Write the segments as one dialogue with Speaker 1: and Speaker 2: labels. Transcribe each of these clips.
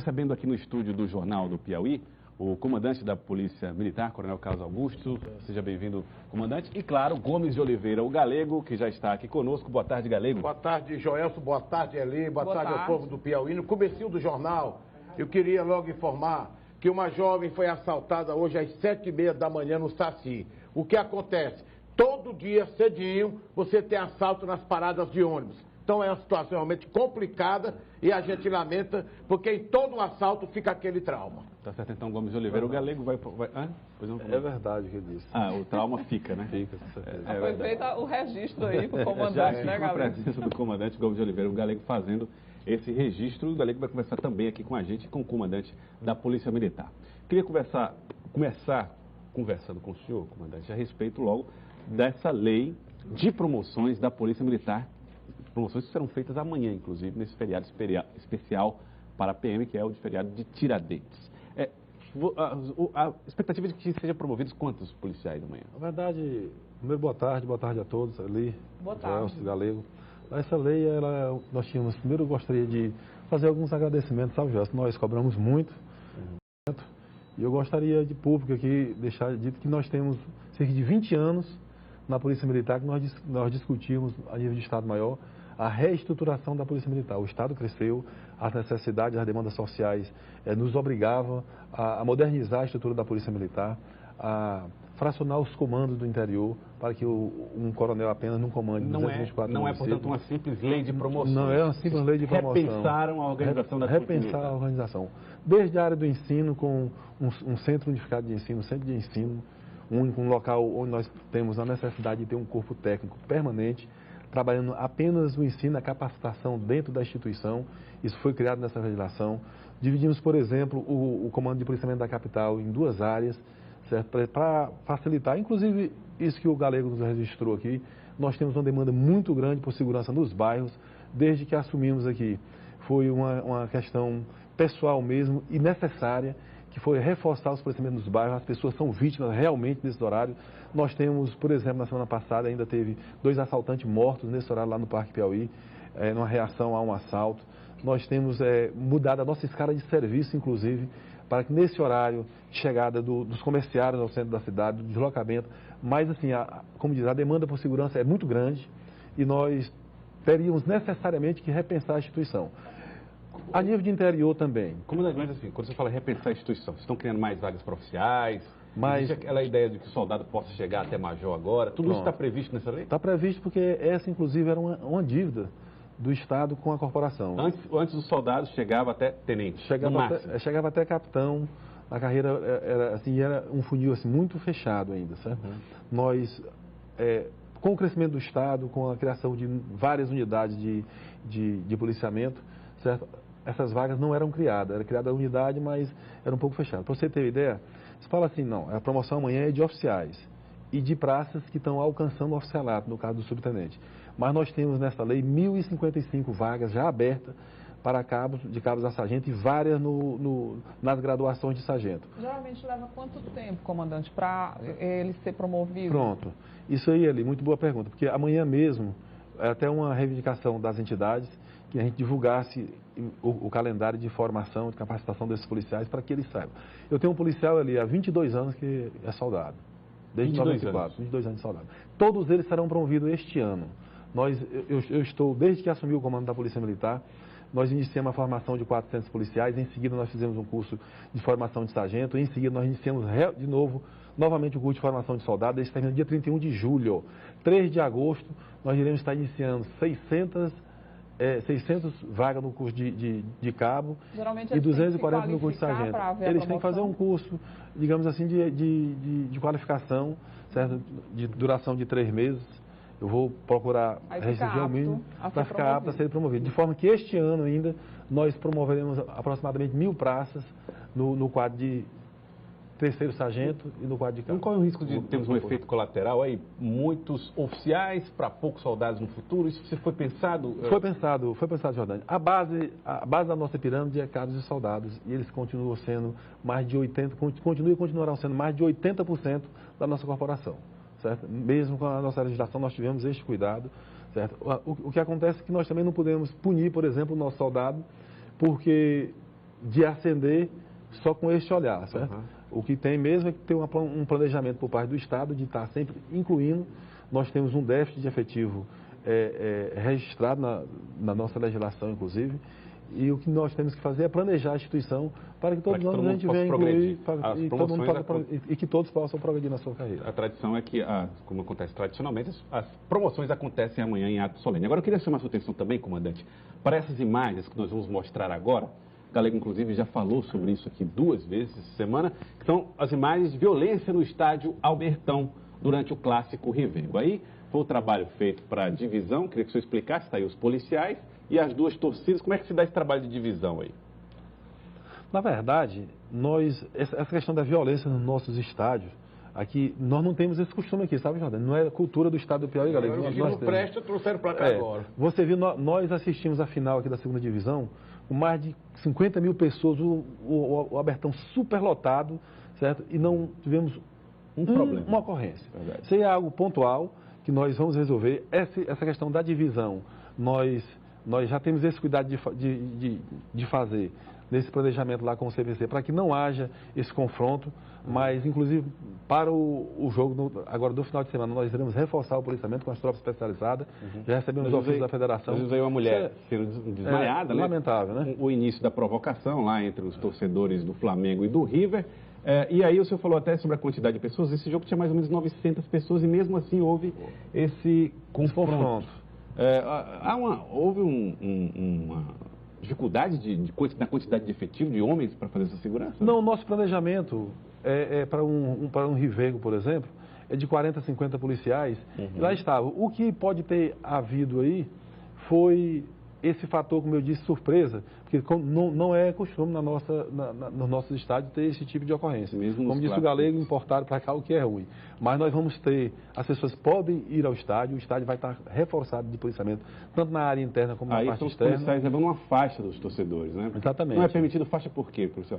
Speaker 1: recebendo aqui no estúdio do Jornal do Piauí o comandante da Polícia Militar, Coronel Carlos Augusto. Seja bem-vindo, comandante. E, claro, Gomes de Oliveira, o Galego, que já está aqui conosco. Boa tarde, Galego.
Speaker 2: Boa tarde, Joelson. Boa tarde, Eli. Boa tarde ao povo do Piauí. No comecinho do jornal, eu queria logo informar que uma jovem foi assaltada hoje às 7h30 da manhã no Saci. O que acontece? Todo dia, cedinho, você tem assalto nas paradas de ônibus. Então é uma situação realmente complicada e a gente lamenta, porque em todo assalto fica aquele trauma.
Speaker 1: Tá certo, então, Gomes de Oliveira. O Galego vai... Pois não,
Speaker 3: é verdade o que ele disse.
Speaker 1: O trauma fica, né?
Speaker 3: Fica, com certeza.
Speaker 4: Foi feito o registro aí pro comandante, né, Galego?
Speaker 1: A presença do comandante Gomes de Oliveira, o Galego fazendo esse registro. O Galego vai conversar também aqui com a gente, com o comandante da Polícia Militar. Queria começar conversando com o senhor, comandante, a respeito logo dessa lei de promoções da Polícia Militar. Promoções que serão feitas amanhã, inclusive, nesse feriado especial para a PM, que é o de feriado de Tiradentes. A expectativa é de que sejam promovidos quantos policiais amanhã?
Speaker 3: Na verdade, primeiro, boa tarde a todos, ali,
Speaker 4: Gelson,
Speaker 3: Galego. Essa lei, nós tínhamos, primeiro eu gostaria de fazer alguns agradecimentos ao Gelson. Nós cobramos muito, e eu gostaria de público aqui deixar dito que nós temos cerca de 20 anos na Polícia Militar, que nós discutimos a nível de Estado-Maior a reestruturação da Polícia Militar. O Estado cresceu, as necessidades, as demandas sociais nos obrigavam a modernizar a estrutura da Polícia Militar, a fracionar os comandos do interior para que um coronel apenas não comande 224
Speaker 1: Não é, portanto, uma simples lei de promoção.
Speaker 3: Não é uma simples lei de promoção.
Speaker 1: Repensaram a organização da Polícia Militar.
Speaker 3: Repensar a organização. Desde a área do ensino, com um centro unificado de ensino, um centro de ensino, um local onde nós temos a necessidade de ter um corpo técnico permanente, trabalhando apenas o ensino, a capacitação dentro da instituição. Isso foi criado nessa legislação. Dividimos, por exemplo, o comando de policiamento da capital em duas áreas, para facilitar, inclusive isso que o Galego nos registrou aqui. Nós temos uma demanda muito grande por segurança nos bairros, desde que assumimos aqui. Foi uma questão pessoal mesmo e necessária, que foi reforçar os policiamentos nos bairros. As pessoas são vítimas realmente nesse horário. Nós temos, por exemplo, na semana passada ainda teve 2 assaltantes mortos nesse horário lá no Parque Piauí, numa reação a um assalto. Nós temos mudado a nossa escala de serviço, inclusive, para que nesse horário de chegada dos comerciários ao centro da cidade, do deslocamento, mas assim, como diz, a demanda por segurança é muito grande e nós teríamos necessariamente que repensar a instituição. A nível de interior também.
Speaker 1: Comandante, assim, quando você fala repensar a instituição, vocês estão criando mais vagas para oficiais?
Speaker 3: Mas
Speaker 1: existe aquela ideia de que o soldado possa chegar até major agora? Tudo isso está previsto nessa lei?
Speaker 3: Está previsto porque essa, inclusive, era uma dívida do Estado com a corporação.
Speaker 1: Antes os soldados chegava até tenente,
Speaker 3: chegava até capitão. A carreira era um funil assim, muito fechado ainda, certo? Nós, com o crescimento do Estado, com a criação de várias unidades de policiamento, certo? Essas vagas não eram criadas, era criada a unidade, mas era um pouco fechada. Para você ter uma ideia, você fala assim, não, a promoção amanhã é de oficiais e de praças que estão alcançando o oficialato, no caso do subtenente. Mas nós temos nessa lei 1.055 vagas já abertas para de cabos a sargento e várias nas graduações de sargento.
Speaker 4: Geralmente leva quanto tempo, comandante, para ele ser promovido?
Speaker 3: Pronto. Isso aí, Ali, muito boa pergunta, porque amanhã mesmo é até uma reivindicação das entidades que a gente divulgasse o calendário de formação, de capacitação desses policiais para que eles saibam. Eu tenho um policial ali há 22 anos que é soldado. Desde 94, 22 anos de soldado. Todos eles serão promovidos este ano. Eu estou, desde que assumi o comando da Polícia Militar, nós iniciamos a formação de 400 policiais, em seguida nós fizemos um curso de formação de sargento, em seguida nós iniciamos novamente o curso de formação de soldado, esse termina no dia 31 de julho. 3 de agosto, nós iremos estar iniciando 600 vagas no curso de cabo e 240 no curso de sargento. Eles têm que fazer um curso, digamos assim, de qualificação, certo? De duração de 3 meses. Eu vou procurar restringir o mínimo para ficar apto a ser promovido. De forma que este ano ainda nós promoveremos aproximadamente 1.000 praças no quadro de 3º sargento e no quadro de cabo.
Speaker 1: Qual é o risco de termos um efeito colateral aí? Muitos oficiais para poucos soldados no futuro? Isso foi pensado?
Speaker 3: Foi pensado, Jordânia. A base da nossa pirâmide é cabos e soldados e eles continuam sendo mais de 80%, continuarão sendo mais de 80% da nossa corporação. Certo? Mesmo com a nossa legislação nós tivemos este cuidado, certo? O que acontece é que nós também não podemos punir, por exemplo, o nosso soldado, porque de acender só com este olhar, certo? O que tem mesmo é que ter um planejamento por parte do Estado de estar sempre incluindo. Nós temos um déficit de efetivo registrado na nossa legislação, inclusive, e o que nós temos que fazer é planejar a instituição para que todos nós a gente venha incluir e que todos possam progredir na sua carreira.
Speaker 1: A tradição é que, como acontece tradicionalmente, as promoções acontecem amanhã em ato solene. Agora, eu queria chamar a sua atenção também, comandante, para essas imagens que nós vamos mostrar agora. O Galego, inclusive, já falou sobre isso aqui 2 vezes essa semana, que são as imagens de violência no estádio Albertão durante o clássico Rivengo. Aí foi o trabalho feito para a divisão, queria que o senhor explicasse, está aí os policiais e as 2 torcidas. Como é que se dá esse trabalho de divisão aí?
Speaker 3: Na verdade, essa questão da violência nos nossos estádios, aqui, nós não temos esse costume aqui, sabe, Jordão? Não é cultura do estado do Piauí, galera.
Speaker 2: Não presta, trouxeram para cá agora.
Speaker 3: Você viu, nós assistimos a final aqui da 2ª divisão, com mais de 50 mil pessoas, o Albertão super lotado, certo? E não tivemos uma ocorrência. Isso aí é algo pontual que nós vamos resolver. Essa questão da divisão, nós já temos esse cuidado de fazer nesse planejamento lá com o CVC, para que não haja esse confronto, mas, inclusive, para o jogo agora do final de semana, nós iremos reforçar o policiamento com as tropas especializadas, já recebemos ofícios da federação.
Speaker 1: Nós veio uma mulher sendo desmaiada, né?
Speaker 3: Lamentável, né?
Speaker 1: O início da provocação lá entre os torcedores do Flamengo e do River. E aí o senhor falou até sobre a quantidade de pessoas. Esse jogo tinha mais ou menos 900 pessoas e mesmo assim houve esse confronto. Houve uma dificuldade na quantidade de efetivo de homens para fazer essa segurança?
Speaker 3: Não, o nosso planejamento para um Rivengo, por exemplo, é de 40 a 50 policiais. E lá estava. O que pode ter havido aí foi esse fator, como eu disse, surpresa, porque não é costume nos nossos estádios ter esse tipo de ocorrência.
Speaker 1: Mesmo
Speaker 3: como disse o Galego, importaram para cá o que é ruim. Mas nós vamos ter, as pessoas podem ir ao estádio, o estádio vai estar reforçado de policiamento, tanto na área interna como na parte externa. Aí
Speaker 1: os policiais levando uma faixa dos torcedores, né?
Speaker 3: Exatamente.
Speaker 1: Não é permitido faixa por quê, professor?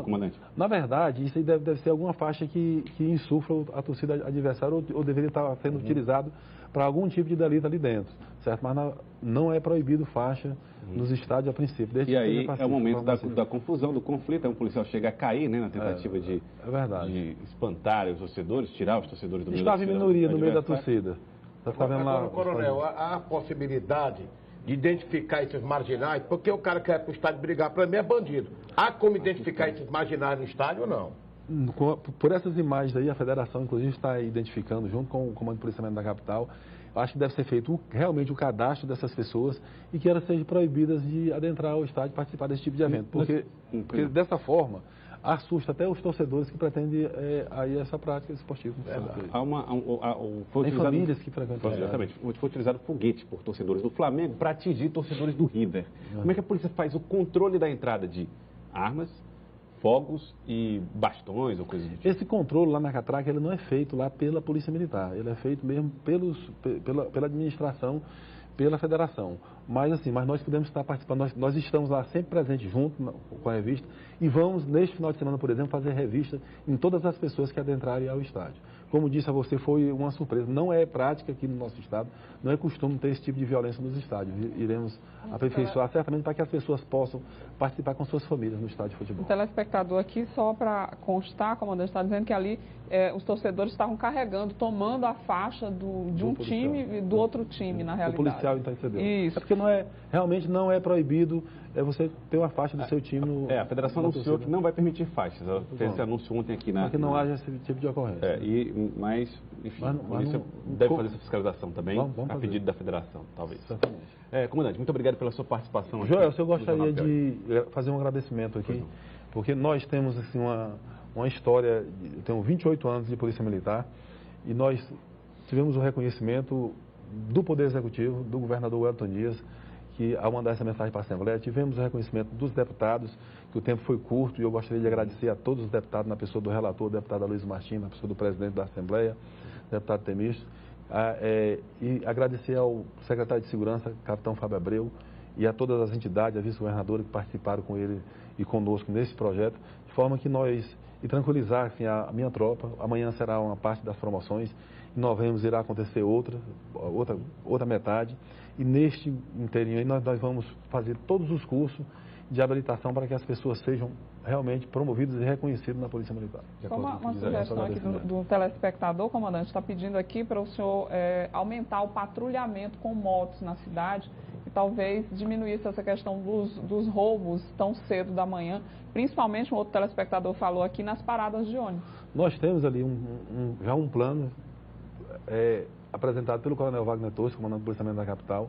Speaker 1: Comandante?
Speaker 3: Na verdade, isso aí deve ser alguma faixa que insufla a torcida adversária ou deveria estar sendo utilizado para algum tipo de delito ali dentro, certo? Mas não é proibido faixa nos estádios a princípio.
Speaker 1: E aí é o momento da confusão, do conflito, um policial chega a cair, né, na tentativa de espantar os torcedores, tirar os torcedores do meio da torcida.
Speaker 3: Estava em minoria no meio da torcida.
Speaker 2: Coronel, há a possibilidade de identificar esses marginais, porque o cara que vai para o estádio brigar, para mim é bandido. Há como identificar esses marginais no estádio ou não?
Speaker 3: Por essas imagens aí, a federação, inclusive, está identificando, junto com o Comando de Policiamento da Capital, acho que deve ser feito realmente o cadastro dessas pessoas e que elas sejam proibidas de adentrar ao estádio e participar desse tipo de evento. Porque dessa forma, assusta até os torcedores que pretendem aí essa prática esportiva.
Speaker 1: Tem
Speaker 3: famílias que frequentam.
Speaker 1: Exatamente. Foi utilizado foguete por torcedores do Flamengo para atingir torcedores do River. Como é que a polícia faz o controle da entrada de armas, fogos e bastões ou coisas do tipo?
Speaker 3: Esse controle lá na catraca, ele não é feito lá pela Polícia Militar, ele é feito mesmo pela administração, pela federação. Mas nós podemos estar participando, nós estamos lá sempre presentes junto com a revista e vamos, neste final de semana, por exemplo, fazer revista em todas as pessoas que adentrarem ao estádio. Como disse a você, foi uma surpresa. Não é prática aqui no nosso estado, não é costume ter esse tipo de violência nos estádios. Iremos aperfeiçoar certamente para que as pessoas possam participar com suas famílias no estádio de futebol.
Speaker 4: O telespectador aqui, só para constar, como comandante está dizendo que ali os torcedores estavam carregando, tomando a faixa de um time e do outro time, na realidade.
Speaker 3: O policial então entendeu.
Speaker 4: Isso.
Speaker 3: É porque realmente não é proibido você ter uma faixa do seu time.
Speaker 1: A federação anunciou que não vai permitir faixas. Ela fez esse anúncio ontem aqui
Speaker 3: para que não haja esse tipo de ocorrência.
Speaker 1: Mas enfim, a polícia deve fazer essa fiscalização também, a pedido da federação, talvez.
Speaker 3: Certamente.
Speaker 1: Comandante, muito obrigado pela sua participação.
Speaker 3: Joel, eu gostaria de fazer um agradecimento aqui, porque nós temos assim, uma história, eu tenho 28 anos de Polícia Militar, e nós tivemos o reconhecimento do Poder Executivo, do governador Wellington Dias, que ao mandar essa mensagem para a Assembleia, tivemos o reconhecimento dos deputados, que o tempo foi curto, e eu gostaria de agradecer a todos os deputados, na pessoa do relator, o deputado Luiz Martins, na pessoa do presidente da Assembleia, deputado Temício, e agradecer ao secretário de Segurança, capitão Fábio Abreu, e a todas as entidades, a vice-governadora que participaram com ele e conosco nesse projeto, de forma que e tranquilizar assim, a minha tropa. Amanhã será uma parte das promoções, em novembro irá acontecer outra metade, e neste inteirinho aí nós vamos fazer todos os cursos de habilitação para que as pessoas sejam realmente promovidas e reconhecidas na Polícia Militar.
Speaker 4: Só uma sugestão aqui do telespectador, comandante, está pedindo aqui para o senhor aumentar o patrulhamento com motos na cidade e talvez diminuísse essa questão dos roubos tão cedo da manhã, principalmente, um outro telespectador falou aqui, nas paradas de ônibus.
Speaker 3: Nós temos ali já um plano apresentado pelo Coronel Wagner Torres, comandante do Policiamento da Capital,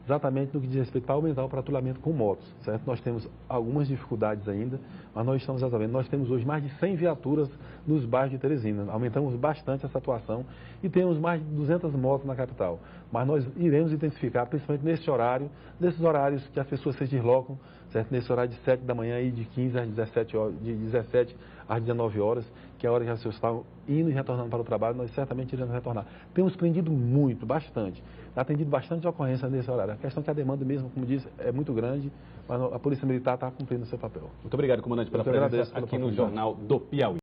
Speaker 3: exatamente no que diz respeito para aumentar o patrulhamento com motos, certo? Nós temos algumas dificuldades ainda, mas nós estamos resolvendo. Nós temos hoje mais de 100 viaturas nos bairros de Teresina, aumentamos bastante essa atuação e temos mais de 200 motos na capital. Mas nós iremos intensificar, principalmente nesses horários que as pessoas se deslocam, certo? Nesse horário de 7 da manhã e de 15 às 17 horas, de 17 às 19 horas, que é a hora que as pessoas estão indo e retornando para o trabalho, nós certamente iremos retornar. Temos prendido muito, bastante, atendido bastante ocorrência nesse horário. A questão é que a demanda mesmo, como disse, é muito grande, mas a Polícia Militar está cumprindo o seu papel.
Speaker 1: Muito obrigado, comandante, pela presença aqui no Jornal do Piauí.